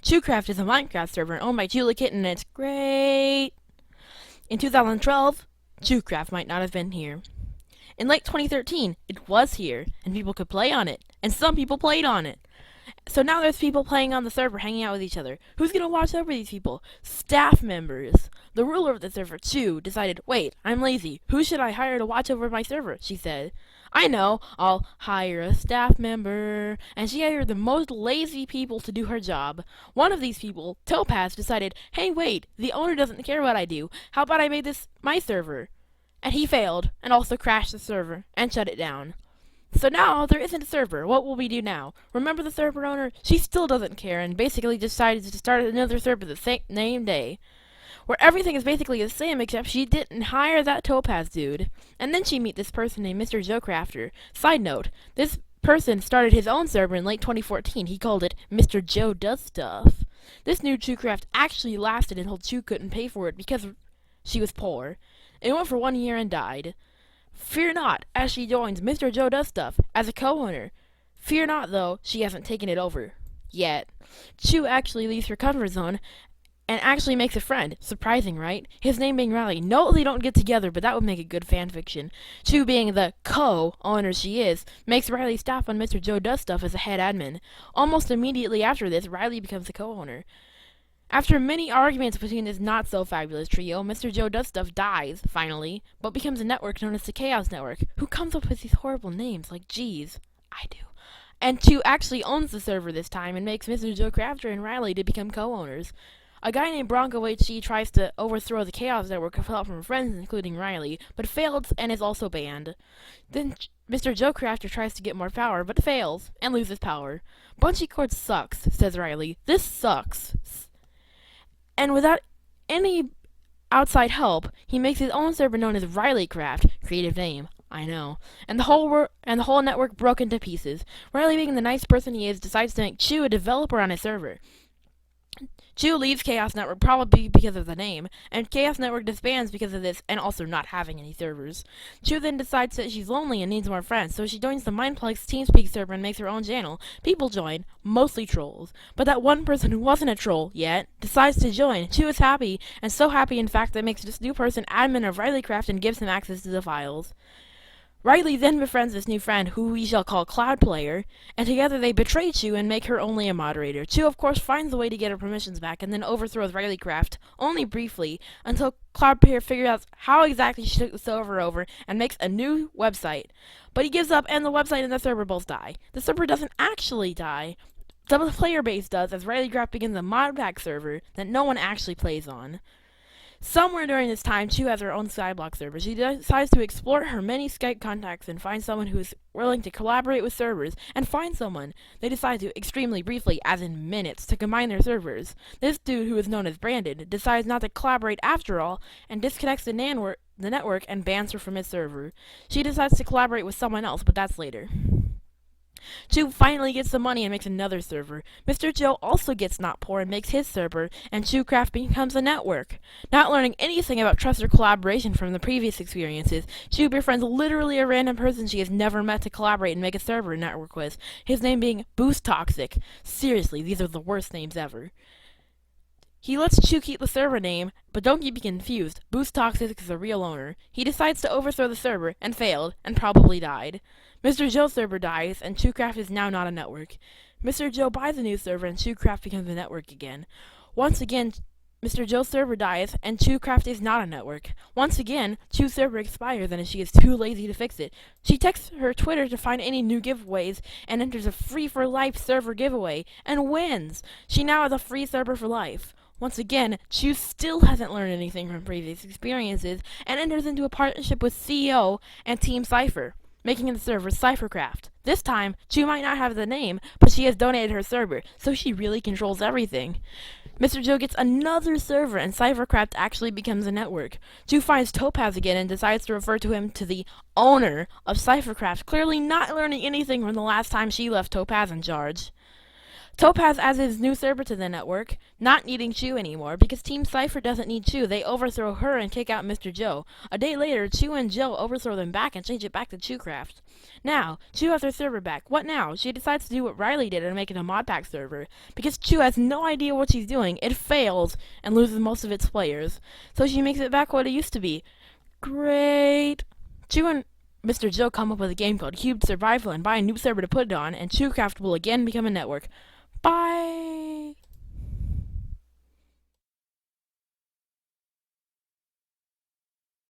ChewCraft is a Minecraft server owned by ChewKitten and it's great. In 2012, ChewCraft might not have been here. In late 2013, it was here, and people could play on it, and some people played on it. So now there's people playing on the server, hanging out with each other. Who's gonna watch over these people? Staff members. The ruler of the server, Chew, decided, wait, I'm lazy. Who should I hire to watch over my server? She said. I know, I'll hire a staff member. And she hired the most lazy people to do her job. One of these people, Topaz, decided, hey wait, the owner doesn't care what I do. How about I make this my server? And he failed, and also crashed the server, and shut it down. So now, there isn't a server. What will we do now? Remember the server owner? She still doesn't care, and basically decided to start another server the same day, where everything is basically the same except she didn't hire that Topaz dude. And then she meet this person named Mr. ChewCrafter. Side note, this person started his own server in late 2014. He called it Mr. Joe Does Stuff. This new ChewCraft actually lasted until Chew couldn't pay for it because she was poor. It went for 1 year and died. Fear not, as she joins Mr. Joe Does Stuff as a co-owner. Fear not, though, she hasn't taken it over. Yet. Chew actually leaves her comfort zone and actually makes a friend. Surprising, right? His name being Riley. No, they don't get together, but that would make a good fanfiction. Chew, being the co-owner she is, makes Riley staff on Mr. Joe Does Stuff as a head admin. Almost immediately after this, Riley becomes a co-owner. After many arguments between this not-so-fabulous trio, Mr. Joe Does Stuff dies, finally, but becomes a network known as the Chaos Network. Who comes up with these horrible names? Like, geez, I do. And Chew actually owns the server this time and makes Mr. ChewCrafter and Riley to become co-owners. A guy named Bronco HG tries to overthrow the Chaos Network with help from friends, including Riley, but fails and is also banned. Then Mr. ChewCrafter tries to get more power, but fails, and loses power. Bungee cord sucks, says Riley. This sucks. And without any outside help, he makes his own server known as RileyCraft. Creative name, I know. And the whole network broke into pieces. Riley, being the nice person he is, decides to make Chew a developer on his server. Chew leaves Chaos Network probably because of the name, and Chaos Network disbands because of this, and also not having any servers. Chew then decides that she's lonely and needs more friends, so she joins the Mindplex TeamSpeak server and makes her own channel. People join, mostly trolls, but that one person who wasn't a troll yet decides to join. Chew is happy, and so happy in fact that makes this new person admin of RileyCraft and gives him access to the files. Riley then befriends this new friend, who we shall call Cloud Player, and together they betray Chew and make her only a moderator. Chew, of course, finds a way to get her permissions back and then overthrows RileyCraft, only briefly, until Cloud Player figures out how exactly she took the server over and makes a new website. But he gives up, and the website and the server both die. The server doesn't actually die. The player base does, as RileyCraft begins a mod pack server that no one actually plays on. Somewhere during this time, Chew has her own Skyblock server. She decides to explore her many Skype contacts and find someone who is willing to collaborate with servers, and find someone. They decide to, extremely briefly, as in minutes, to combine their servers. This dude, who is known as Brandon, decides not to collaborate after all, and disconnects the network and bans her from his server. She decides to collaborate with someone else, but that's later. Chew finally gets the money and makes another server. Mr. Joe also gets not poor and makes his server, and ChewCraft becomes a network. Not learning anything about trust or collaboration from the previous experiences, Chew befriends literally a random person she has never met to collaborate and make a server network with, his name being Boost Toxic. Seriously, these are the worst names ever. He lets Chew keep the server name, but don't get me confused, Boost Toxic is the real owner. He decides to overthrow the server, and failed, and probably died. Mr. Joe's server dies, and ChewCraft is now not a network. Mr. Joe buys a new server, and ChewCraft becomes a network again. Once again, Mr. Joe's server dies, and ChewCraft is not a network. Once again, Chew's server expires, and she is too lazy to fix it. She texts her Twitter to find any new giveaways, and enters a free-for-life server giveaway, and wins! She now has a free server for life. Once again, Chew still hasn't learned anything from previous experiences, and enters into a partnership with CEO and Team Cypher, making the server CipherCraft. This time, Chew might not have the name, but she has donated her server, so she really controls everything. Mr. Joe gets another server, and CipherCraft actually becomes a network. Chew finds Topaz again and decides to refer to him to the owner of CipherCraft, clearly not learning anything from the last time she left Topaz in charge. Topaz adds his new server to the network, not needing Chew anymore, because Team Cypher doesn't need Chew. They overthrow her and kick out Mr. Joe. A day later, Chew and Joe overthrow them back and change it back to ChewCraft. Now, Chew has her server back. What now? She decides to do what Riley did and make it a mod pack server. Because Chew has no idea what she's doing, it fails and loses most of its players. So she makes it back what it used to be. Great! Chew and Mr. Joe come up with a game called Cubed Survival and buy a new server to put it on, and ChewCraft will again become a network. Bye!